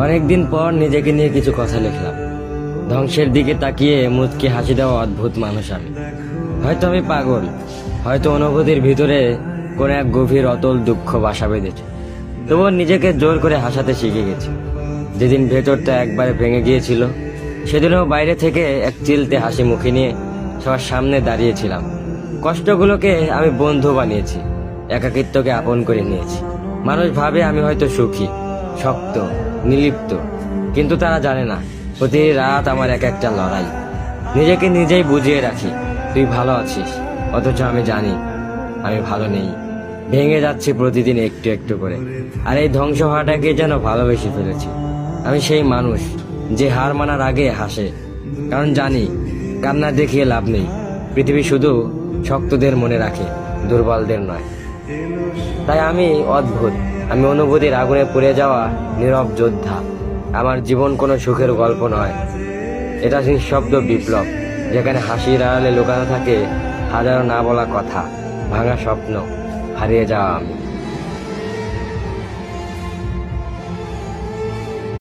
অনেকদিন পর নিজেকে নিয়ে কিছু কথা লিখলাম। ধ্বংসের দিকে তাকিয়ে মুচকি হাসি দেওয়া অদ্ভুত মানুষ আমি। হয়তো আমি পাগল, হয়তো অনুভূতির ভিতরে কোন এক গভীর অতল দুঃখ বাসা বেঁধেছে, তবুও নিজেকে জোর করে হাসাতে শিখে গেছি। যেদিন ভেতরটা একবারে ভেঙে গিয়েছিল, সেদিনও বাইরে থেকে এক চিলতে হাসি মুখে নিয়ে সবার সামনে দাঁড়িয়েছিলাম। কষ্টগুলোকে আমি বন্ধু বানিয়েছি, একাকিত্বকে আপন করে নিয়েছি। মানুষ ভাবে আমি হয়তো সুখী, শক্ত, নির্লিপ্ত, কিন্তু তারা জানে না প্রতি রাত আমার এক একটা লড়াই। নিজেকে নিজেই বুঝিয়ে রাখি তুই ভালো আছিস, অথচ আমি জানি আমি ভালো নেই। ভেঙে যাচ্ছি প্রতিদিন একটু একটু করে, আর এই ধ্বংস হওয়াটাকে যেন ভালোবেসে ফেলেছি। আমি সেই মানুষ যে হার মানার আগে হাসে, কারণ জানি কান্না দেখিয়ে লাভ নেই। পৃথিবী শুধু শক্তদের মনে রাখে, দুর্বলদের নয়। তাই আমি অদ্ভুত, আমি অনুভূতির আগুনে পুড়ে যাওয়া নীরব যোদ্ধা। আমার জীবন কোনো সুখের গল্প নয়, এটা নিঃশব্দ বিপ্লব, যেখানে হাসির আড়ালে লুকানো থাকে হাজারো না বলা কথা, ভাঙা স্বপ্ন, হারিয়ে যাওয়া আমি।